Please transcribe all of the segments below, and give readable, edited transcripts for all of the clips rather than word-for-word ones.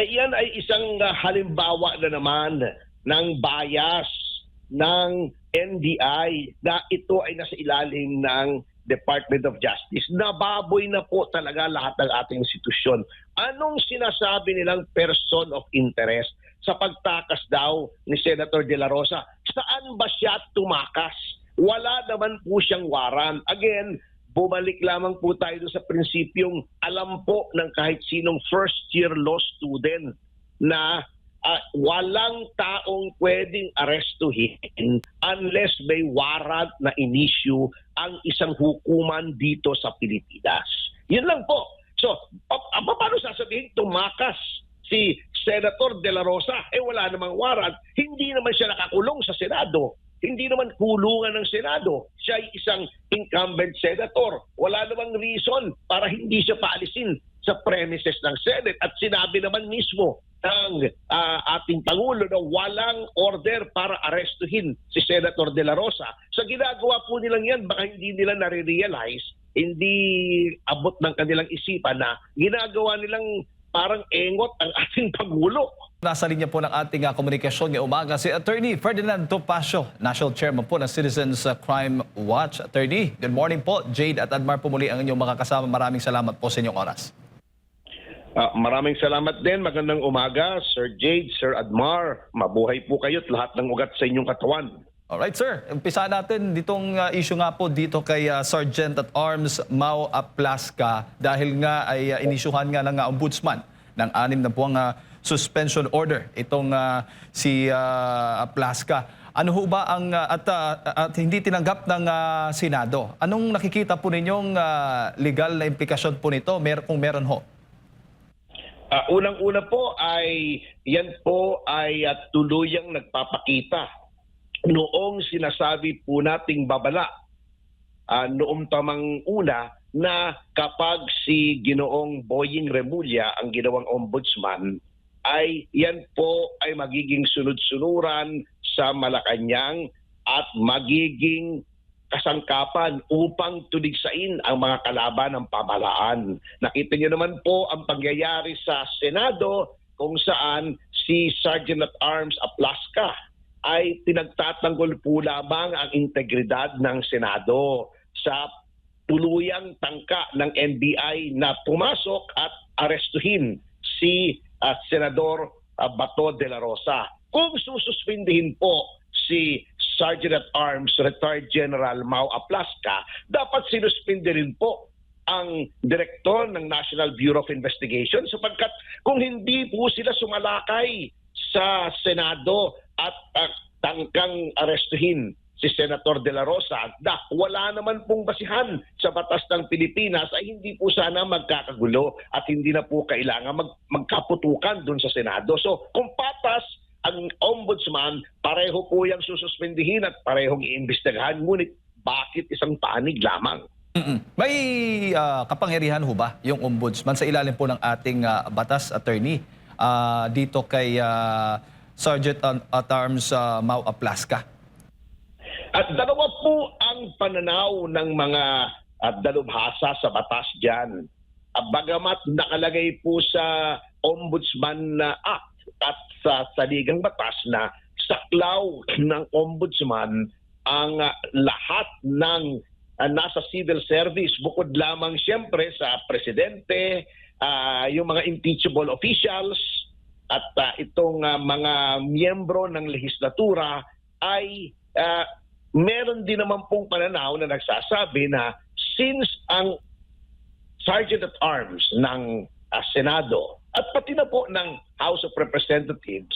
ay yan ay isang halimbawa na naman ng bias ng NBI na ito ay nasa ilalim ng Department of Justice. Nababoy na po talaga lahat ng ating institusyon. Anong sinasabi nilang person of interest sa pagtakas daw ni Senator De La Rosa? Saan ba siya tumakas? Wala naman po siyang waran. Again, bumalik lamang po tayo sa prinsipyong alam po ng kahit sinong first-year law student na walang taong pwedeng arestuhin unless may warrant na in-issue ang isang hukuman dito sa Pilipinas. Yun lang po. So, paano sasabihin tumakas si Senator De La Rosa? Wala namang warrant. Hindi naman siya nakakulong sa Senado. Hindi naman kulungan ng Senado. Siya ay isang incumbent senator. Wala namang reason para hindi siya paalisin sa premises ng Senate. At sinabi naman mismo ng ating Pangulo na walang order para arestuhin si Senator De La Rosa. Sa ginagawa po nilang yan, baka hindi nila nare-realize, hindi abot ng kanilang isipan na ginagawa nilang parang engot ang ating Pangulo. Nasa linya po ng ating komunikasyon ngayong umaga si Attorney Ferdinand Topacio, National Chairman po ng Citizens Crime Watch. Attorney, good morning po. Jade at Admar po muli ang inyong makakasama. Maraming salamat po sa inyong oras. Maraming salamat din. Magandang umaga, Sir Jade, Sir Admar. Mabuhay po kayo at lahat ng ugat sa inyong katawan. Alright sir, umpisa natin ditong issue nga po dito kay Sergeant at Arms Mau Aplasca dahil nga ay inisyuhan nga ng ombudsman ng 6 na buwang suspension order itong si Aplasca. Ano ho ba ang at hindi tinanggap ng Senado? Anong nakikita po ninyong legal na implikasyon po nito kung meron ho? Unang-una po ay yan po ay tuluyang nagpapakita noong sinasabi po nating babala noong tamang una na kapag si Ginoong Boying Remulla ang ginawang ombudsman ay yan po ay magiging sunod-sunuran sa Malacanang at magiging kasangkapan upang tuligsain ang mga kalaban ng pamahalaan. Nakita niyo naman po ang pangyayari sa Senado kung saan si Sergeant at Arms Aplasca ay pinagtatanggol po lamang ang integridad ng Senado sa tuluyang tangka ng NBI na pumasok at arestuhin si Senador Bato de la Rosa. Kung sususpindihin po si Sergeant at Arms Retired General Mau Aplasca, dapat sinuspindi rin po ang direktor ng National Bureau of Investigation sapagkat kung hindi po sila sumalakay sa Senado at tangkang arestuhin si Senator De La Rosa, wala naman pong basihan sa batas ng Pilipinas ay hindi po sana magkakagulo at hindi na po kailangan magkaputukan dun sa Senado. So kung patas ang ombudsman, pareho po yung sususpindihin at parehong iimbestigahan. Ngunit bakit isang panig lamang? May kapangyarihan ho ba yung ombudsman sa ilalim po ng ating batas, attorney, dito kay Sergeant at Arms Mau Aplasca? At dalawa po ang pananaw ng mga dalubhasa sa batas dyan. Bagamat nakalagay po sa Ombudsman Act at sa saligang batas na saklaw ng ombudsman ang lahat ng nasa civil service bukod lamang siyempre sa presidente, yung mga impeachable officials at itong mga miyembro ng lehislatura ay meron din naman pong pananaw na nagsasabi na since ang Sergeant at Arms ng Senado at pati na po ng House of Representatives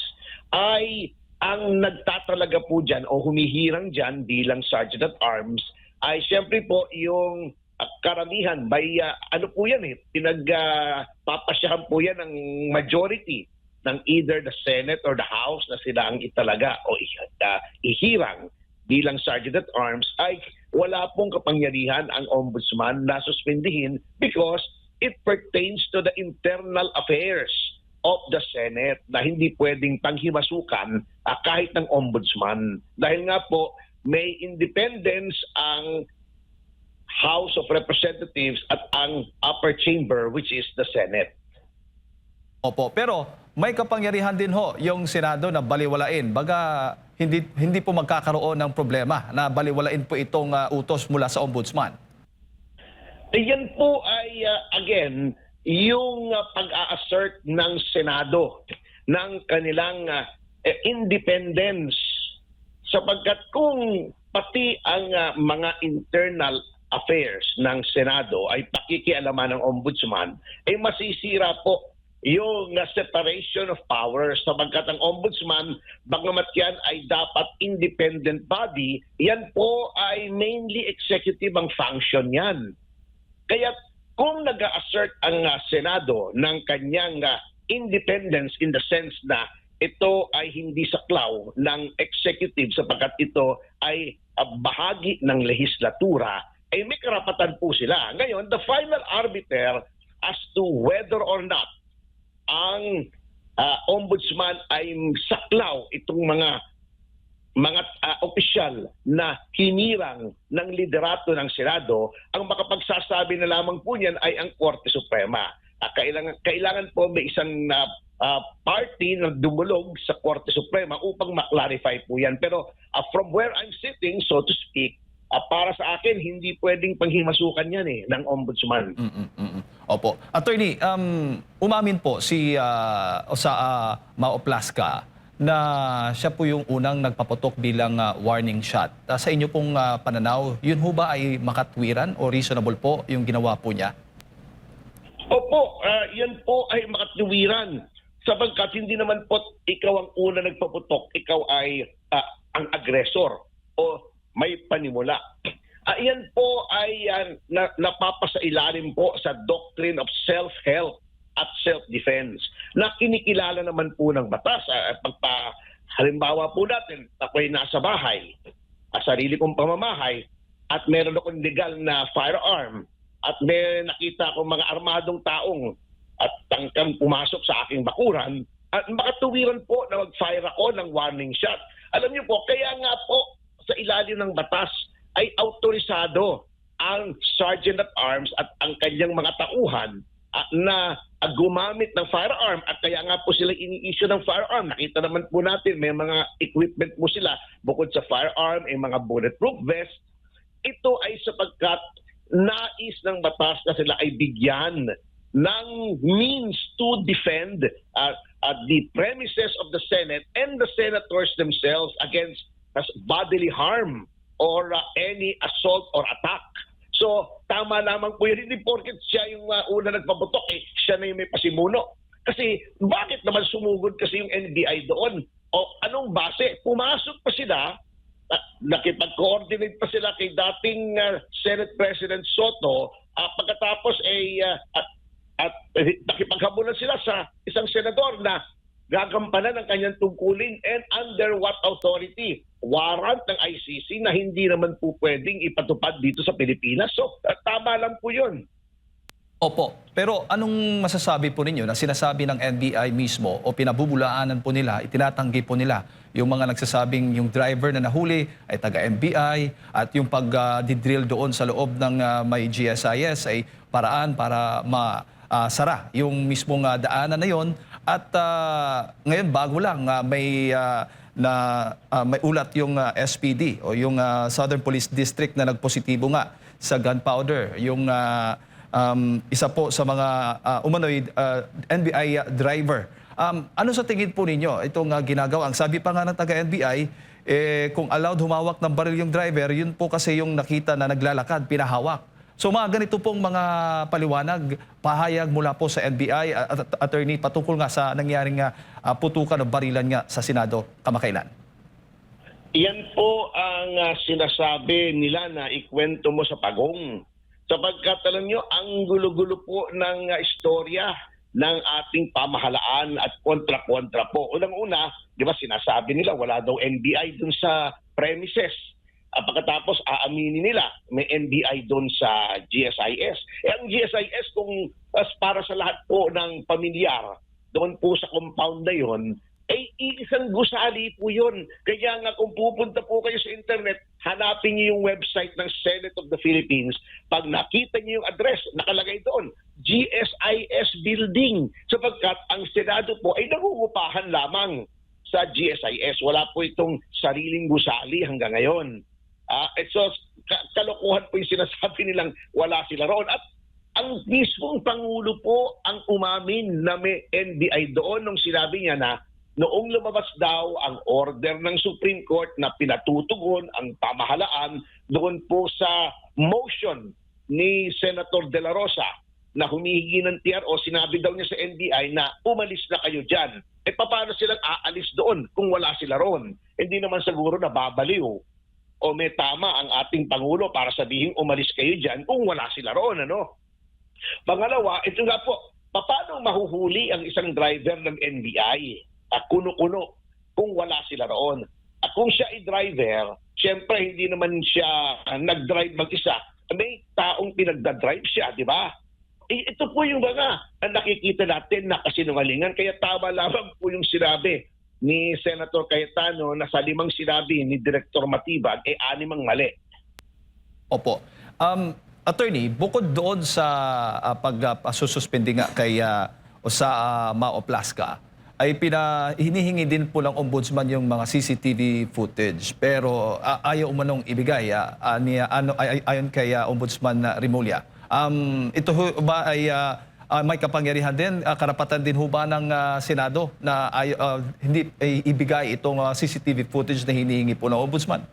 ay ang nagtatalaga po dyan o humihirang dyan bilang Sergeant at Arms ay siyempre po yung karamihan by ano po yan pinagpapasyahan po yan ng majority ng either the Senate or the House na sila ang italaga o ihirang bilang Sergeant at Arms ay wala pong kapangyarihan ang ombudsman na suspindihin because it pertains to the internal affairs of the Senate na hindi pwedeng panghimasukan kahit ng ombudsman. Dahil nga po, may independence ang House of Representatives at ang upper chamber which is the Senate. Opo, pero may kapangyarihan din ho yung Senado na baliwalain. Baga, hindi po magkakaroon ng problema na baliwalain po itong utos mula sa Ombudsman. Yan po ay, again, yung pag-a-assert ng Senado ng kanilang independence. Sapagkat kung pati ang mga internal affairs ng Senado ay pakikialaman ng Ombudsman, ay masisira po yung separation of powers. Sapagkat ang Ombudsman, bagamat yan ay dapat independent body, yan po ay mainly executive ang function yan. Kaya kung nag-assert ang Senado ng kanyang independence in the sense na ito ay hindi saklaw ng executive sapagkat ito ay bahagi ng lehislatura, ay may karapatan po sila. Ngayon, the final arbiter as to whether or not ang ombudsman ay saklaw itong mga opisyal na hinirang ng liderato ng Senado, ang makapagsasabi na lamang po niyan ay ang Korte Suprema. Kailangan po may isang party na dumulog sa Korte Suprema upang ma-clarify po yan. Pero from where I'm sitting, so to speak, para sa akin, hindi pwedeng panghimasukan yan ng ombudsman. Opo. Attorney, umamin po sa Mau Plasca na siya po yung unang nagpaputok bilang warning shot. Sa inyo pong pananaw, yun ho ba ay makatwiran o reasonable po yung ginawa po niya? Opo, yan po ay makatwiran. Sapagkat hindi naman po ikaw ang una nagpaputok, ikaw ay ang agresor o may panimula. Yan po ay napapasailalim po sa doctrine of self-help at self-defense na kinikilala naman po ng batas. Halimbawa po natin, ako'y nasa bahay, sarili kong pamamahay, at meron akong legal na firearm, at may nakita akong mga armadong taong at tangkang pumasok sa aking bakuran, at makatuwiran po na mag-fire ako ng warning shot. Alam niyo po, kaya nga po sa ilalim ng batas ay autorisado ang Sergeant at Arms at ang kanyang mga tauhan na gumamit ng firearm, at kaya nga po sila ini-issue ng firearm. Nakita naman po natin may mga equipment po sila bukod sa firearm, ay mga bulletproof vest. Ito ay sapagkat nais ng batas na sila ay bigyan ng means to defend the premises of the Senate and the senators themselves against bodily harm or any assault or attack. So, tama lamang po yun. Hindi porket siya yung una nagpaputok, siya na yung may pasimuno. Kasi, bakit naman sumugod kasi yung NBI doon? O anong base? Pumasok pa sila, nakipag-coordinate pa sila kay dating Senate President Soto, pagkatapos at nakipaghabulan sila sa isang senador na gagampanan ng kanyang tungkulin, and under what authority? Warrant ng ICC na hindi naman po pwedeng ipatupad dito sa Pilipinas. So, tama lang po yun. Opo. Pero anong masasabi po ninyo na sinasabi ng NBI mismo o pinabubulaanan po nila, itinatanggi po nila yung mga nagsasabing yung driver na nahuli ay taga-NBI at yung pag-drill doon sa loob ng may GSIS ay paraan para masara yung mismong daanan na yon. At ngayon bago lang may ulat yung SPD o yung Southern Police District na nagpositibo nga sa gunpowder. Yung isa po sa mga umano'y NBI driver. Ano sa tingin po ninyo itong ginagawa? Ang sabi pa nga ng taga-NBI, kung allowed humawak ng baril yung driver, yun po kasi yung nakita na naglalakad, pinahawak. So mga ganito pong mga paliwanag, pahayag mula po sa NBI at attorney patungkol nga sa nangyaring putukan o barilan nga sa Senado kamakailan. Yan po ang sinasabi nila na ikwento mo sa pagong. Sapagkat alam nyo, ang gulo-gulo po ng istorya ng ating pamahalaan at kontra-kontra po. Unang-una, di ba sinasabi nila wala daw NBI dun sa premises. Pagkatapos aaminin nila may NBI doon sa GSIS. Ang GSIS kung para sa lahat po ng pamilyar doon po sa compound na yon, ay isang gusali po yun. Kaya nga kung pupunta po kayo sa internet, hanapin niyo yung website ng Senate of the Philippines. Pag nakita niyo yung address, nakalagay doon, GSIS Building. Sapagkat ang Senado po ay nangungupahan lamang sa GSIS. Wala po itong sariling gusali hanggang ngayon. So, kalokohan po yung sinasabi nilang wala sila roon. At ang mismong Pangulo po ang umamin na may NBI doon nung sinabi niya na noong lumabas daw ang order ng Supreme Court na pinatutugon ang pamahalaan doon po sa motion ni Senator De La Rosa na humihingi ng TRO, sinabi daw niya sa NBI na umalis na kayo dyan. Paano silang aalis doon kung wala sila roon? Hindi naman siguro na babaliw o may tama ang ating Pangulo para sabihin umalis kayo dyan kung wala sila roon. Ano? Pangalawa, ito nga po, paano mahuhuli ang isang driver ng NBI? Kuno-kuno kung wala sila roon. At kung siya ay driver, siyempre hindi naman siya nag-drive mag-isa. May taong pinagdadrive siya, di ba? Ito po yung mga nakikita natin na kasinungalingan. Kaya tama lamang po yung sinabi ni Senator Cayetano na sa 5 sinabi ni Director Matibag, 6 ang mali. Opo. Attorney, bukod doon sa pagsususpindi nga kay sa Mao Plasca, ay hinihingi din po ng ombudsman yung mga CCTV footage. Pero ayaw umanong ibigay ayon kay Ombudsman Rimulya. Ito ba ay may kapangyarihan din, karapatan din ho ba ng Senado na hindi ibigay itong CCTV footage na hinihingi po ng Ombudsman?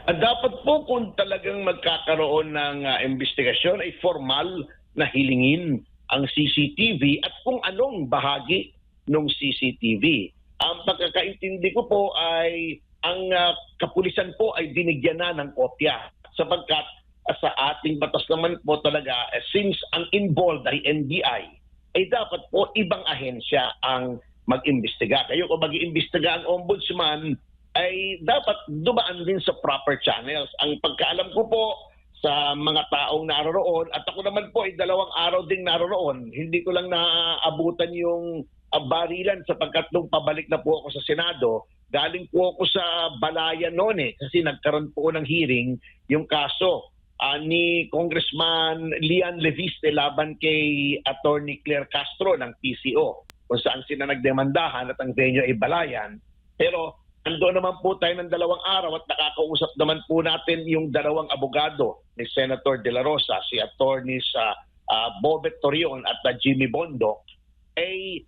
Dapat po kung talagang magkakaroon ng investigasyon ay formal na hilingin ang CCTV at kung anong bahagi ng CCTV. Ang pagkakaintindi ko po ay ang kapulisan po ay binigyan na ng kopya sapagkat sa ating batas naman po talaga since ang involved ay NBI ay dapat po ibang ahensya ang mag-imbestiga. Kayo kung mag-iimbestiga ang ombudsman ay dapat dumaan din sa proper channels. Ang pagkaalam ko po sa mga taong naroroon, at ako naman po ay 2 araw ding naroroon, hindi ko lang naaabutan yung barilan sapagkat nung pabalik na po ako sa Senado, galing po ako sa Balayan noon kasi nagkaroon po ng hearing yung kaso ni Congressman Lian Leviste laban kay Attorney Claire Castro ng PCO kung saan sila nagdemandahan at ang venue ay Balayan. Pero ando naman po tayo ng 2 araw at nakakausap naman po natin yung 2 abogado ni Senator De La Rosa, si Attorneys Bobet Torion at Jimmy Bondo, ay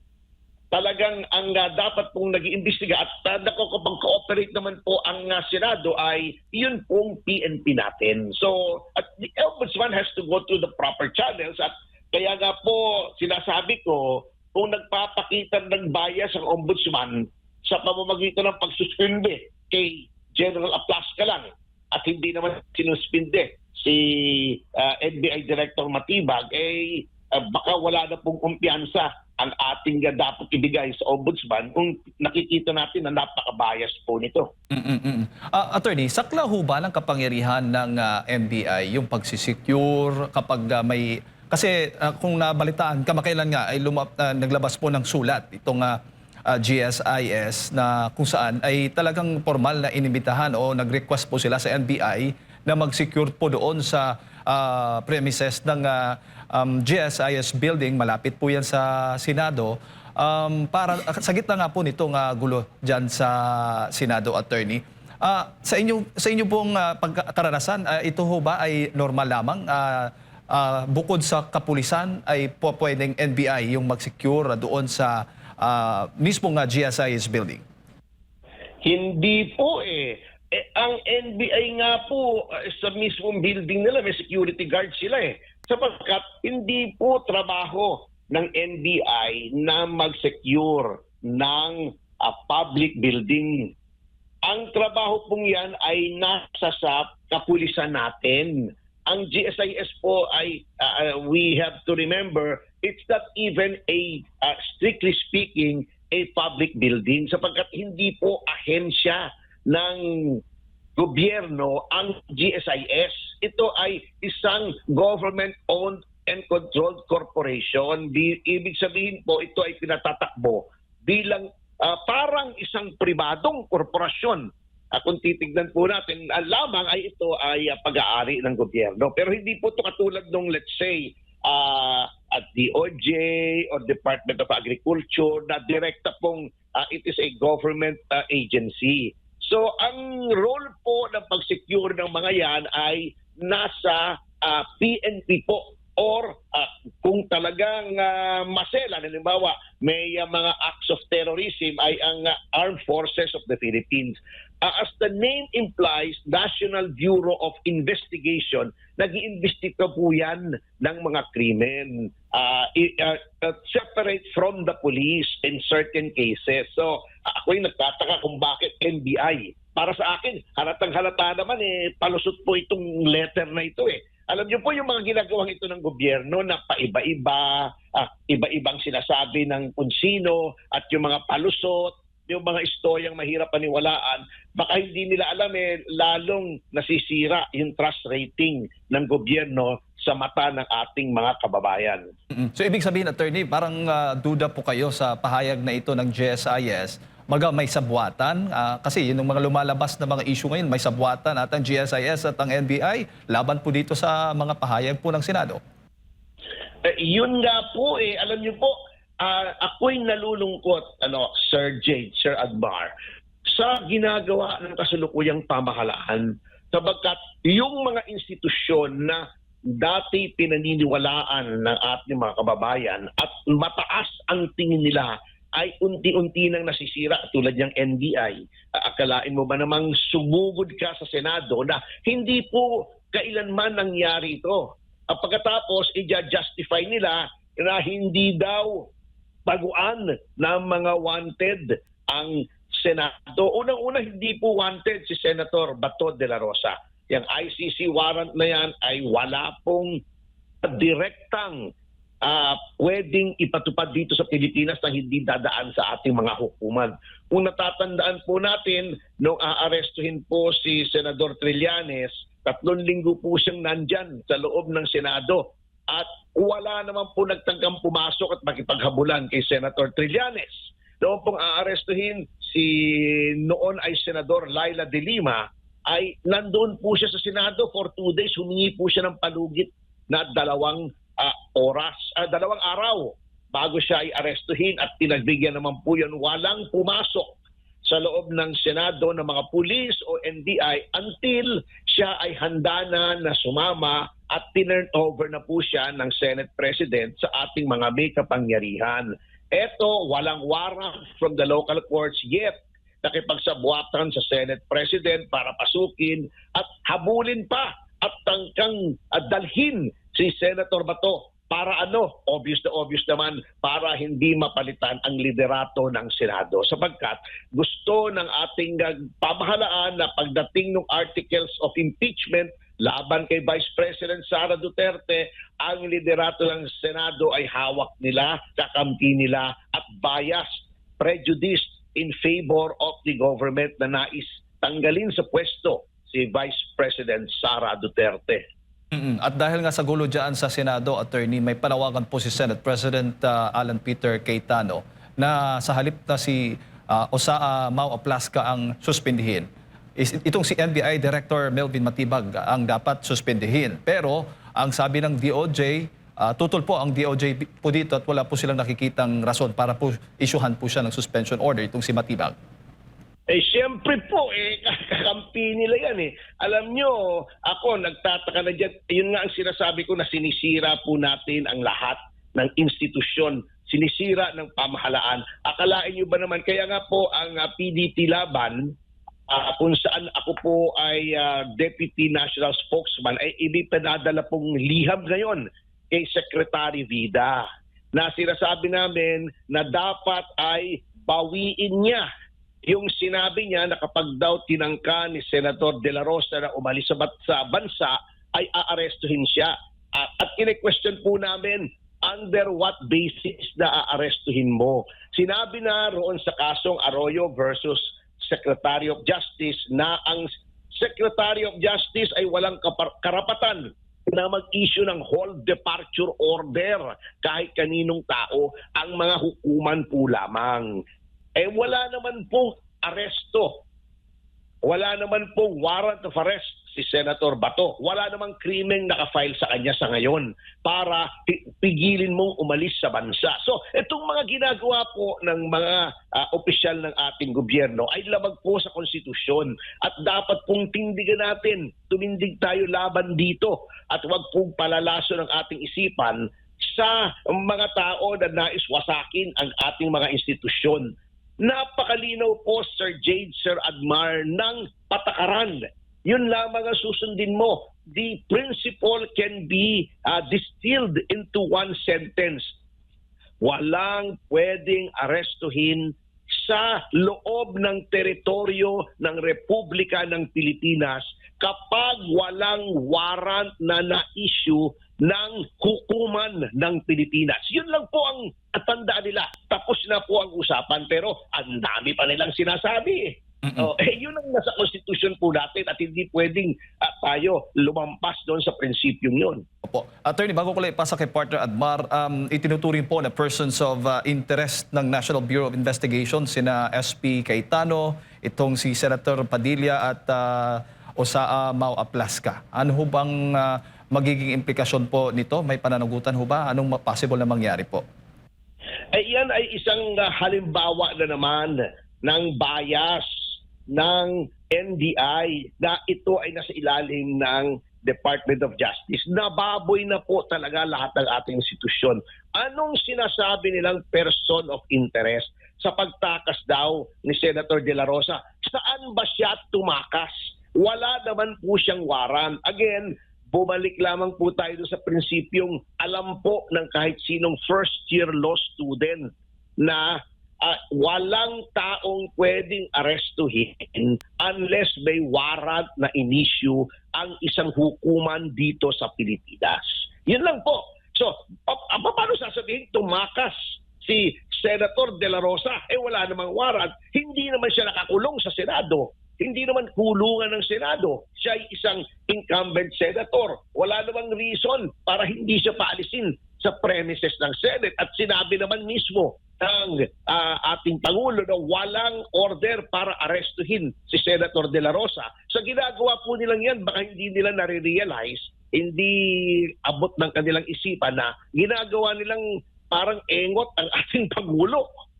talagang ang dapat pong nag-iimbestiga at nakakapag-cooperate naman po ang Senado ay yun pong PNP natin. So, at the Ombudsman has to go to the proper channels at kaya nga po sinasabi ko, kung nagpapakita ng bias ang Ombudsman sa pamamagitan ng pagsuspinde kay General Aplasca lang at hindi naman sinuspinde si NBI Director Matibag, baka wala na pong kumpiyansa ang ating dapat ibigay sa Ombudsman kung nakikita natin na napaka-bias po nito. Attorney, sakla ho ba ng kapangyarihan ng NBI yung pagsisecure kapag may... Kasi kung nabalitaan, kamakailan nga ay naglabas po ng sulat itong GSIS na kung saan ay talagang formal na inimbitahan o nag-request po sila sa NBI na mag-secure po doon sa premises ng GSIS building, malapit po yan sa Senado, para sa gitna nga po nitong gulo dyan sa Senado, Attorney. Sa inyo pong pagkaranasan, ito ho ba ay normal lamang? Bukod sa kapulisan ay pwedeng NBI yung mag-secure doon sa mismong GSIS building? Hindi po ang NBI nga po sa mismong building nila may security guard sila sapagkat hindi po trabaho ng NBI na mag-secure ng public building. Ang trabaho pong yan ay nasa sa kapulisan natin. Ang GSIS po ay we have to remember it's not even strictly speaking a public building sapagkat hindi po ahensya ng gobyerno ang GSIS. Ito ay isang government-owned and controlled corporation. Ibig sabihin po, ito ay pinatatakbo bilang parang isang pribadong korporasyon. Kung titignan po natin, lamang ay ito ay pag-aari ng gobyerno. Pero hindi po ito katulad nung, let's say, at DOJ or Department of Agriculture na direkta pong it is a government agency. So ang role po ng pag-secure ng mga yan ay nasa PNP po. Or kung talagang masela, halimbawa may mga acts of terrorism ay ang Armed Forces of the Philippines. As the name implies, National Bureau of Investigation, nag-iimbestiga po yan ng mga krimen. Separate from the police in certain cases. So ako'y nagtataka kung bakit NBI. Para sa akin, halatang halata naman palusot po itong letter na ito Alam niyo po yung mga ginagawang ito ng gobyerno na paiba-iba, iba-ibang sinasabi ng kung sino at yung mga palusot, yung mga istoryang mahirap paniwalaan, baka hindi nila alam lalong nasisira yung trust rating ng gobyerno sa mata ng ating mga kababayan. So ibig sabihin, attorney, parang duda po kayo sa pahayag na ito ng GSIS. May sabwatan, kasi yun yung mga lumalabas na mga issue ngayon, may sabwatan at ang GSIS at ang NBI, laban po dito sa mga pahayag po ng Senado. Yun nga po alam niyo po, ako'y nalulungkot, Sir Jade, Sir Admar, sa ginagawa ng kasulukuyang pamahalaan, sabagkat yung mga institusyon na dati pinaniniwalaan ng ating mga kababayan at mataas ang tingin nila ay unti-unti nang nasisira tulad ng NBI. Akalain mo ba namang sumugod ka sa Senado na hindi po kailanman nangyari ito? Pagkatapos, i-justify nila na hindi daw baguan ng mga wanted ang Senado. Unang-una, hindi po wanted si Senator Bato de la Rosa. Yung ICC warrant na yan ay wala pong direktang pwedeng ipatupad dito sa Pilipinas na hindi dadaan sa ating mga hukuman. Kung natatandaan po natin, nung aarestuhin po si Senador Trillanes, 3 linggo po siyang nandyan sa loob ng Senado at wala naman po nagtangkang pumasok at makipaghabulan kay Senator Trillanes. Noong pong aarestuhin si noon ay Senador Laila de Lima, ay nandoon po siya sa Senado for 2 days, humingi po siya ng palugit na 2 araw bago siya ay arestuhin at pinagbigyan naman po yun. Walang pumasok sa loob ng Senado ng mga pulis o NBI until siya ay handa na sumama at tinurn over na po siya ng Senate President sa ating mga may kapangyarihan. Eto, walang warrant from the local courts yet. Nakipagsabwatan sa Senate President para pasukin at habulin pa at tangkang dalhin si Senator Bato para obvious naman, para hindi mapalitan ang liderato ng Senado. Sapagkat gusto ng ating pamahalaan na pagdating ng articles of impeachment laban kay Vice President Sara Duterte, ang liderato ng Senado ay hawak nila, kakampi nila at biased, prejudiced in favor of the government na nais tanggalin sa pwesto si Vice President Sara Duterte. At dahil nga sa gulo dyan sa Senado, attorney, may panawagan po si Senate President Alan Peter Cayetano na sa halip na si Mau Aplaska ang suspindihin. Itong si NBI Director Melvin Matibag ang dapat suspindihin. Pero ang sabi ng DOJ, tutol po ang DOJ po dito at wala po silang nakikitang rason para po isyuhan po siya ng suspension order itong si Matibag. Siyempre po, kakampi nila yan Alam nyo, ako nagtataka na dyan. Yun nga ang sinasabi ko na sinisira po natin ang lahat ng institusyon. Sinisira ng pamahalaan. Akalain nyo ba naman, kaya nga po ang PDP laban, kung saan ako po ay Deputy National Spokesman, ay ipinadala pong liham ngayon kay Secretary Vida na sinasabi namin na dapat ay bawiin niya yung sinabi niya na kapag daw tinangka ni Senator De La Rosa na umalis sa bansa, ay aarestuhin siya. At kine-question po namin, under what basis na aarestuhin mo? Sinabi na roon sa kasong Arroyo versus Secretary of Justice na ang Secretary of Justice ay walang karapatan na mag-issue ng hold departure order kahit kaninong tao, ang mga hukuman po lamang. wala naman pong aresto. Wala naman pong warrant of arrest si Senator Bato. Wala namang krimeng nakafile sa kanya sa ngayon para pigilin mong umalis sa bansa. So, itong mga ginagawa po ng mga opisyal ng ating gobyerno ay labag po sa konstitusyon at dapat pong tindigan natin. Tumindig tayo laban dito at huwag pong palalaso ng ating isipan sa mga tao na nais wasakin ang ating mga institusyon. Napakalinaw po, Sir Jade, Sir Admar, ng patakaran. Yun lamang ang susundin mo. The principle can be distilled into one sentence. Walang pwedeng arestuhin sa loob ng teritoryo ng Republika ng Pilipinas kapag walang warrant na na-issue ng hukuman ng Pilipinas. Yun lang po ang tandaan nila. Tapos na po ang usapan pero ang dami pa nilang sinasabi. Yun ang nasa konstitusyon po natin at hindi pwedeng tayo lumampas doon sa prinsipyong yun. Opo. Attorney, bago ko lang ipasa kay partner Admar, itinuturing po na persons of interest ng National Bureau of Investigation, sina SP Cayetano, itong si Senator Padilla at Osaa Mau Aplasca. Ano ho bang magiging implikasyon po nito? May pananagutan ho ba? Anong possible na mangyari po? Yan ay isang halimbawa na naman ng bias ng NBI na ito ay nasa ilalim ng Department of Justice. Nababoy na po talaga lahat ng ating institusyon. Anong sinasabi nilang person of interest sa pagtakas daw ni Senator De La Rosa? Saan ba siya tumakas? Wala naman po siyang warrant. Again, bumalik lamang po tayo sa prinsipyong alam po ng kahit sinong first-year law student na walang taong pwedeng arestuhin unless may warrant na in-issue ang isang hukuman dito sa Pilipinas. Yun lang po. So, paano sasabihin tumakas si Senator De La Rosa? Wala namang warrant. Hindi naman siya nakakulong sa Senado. Hindi naman kulungan ng Senado. Siya ay isang incumbent senator. Wala namang reason para hindi siya paalisin sa premises ng Senate. At sinabi naman mismo ng ating Pangulo na walang order para arestuhin si Senator De La Rosa. Sa ginagawa po nilang yan, baka hindi nila nare-realize, hindi abot ng kanilang isipan na ginagawa nilang parang engot ang ating Pangulo.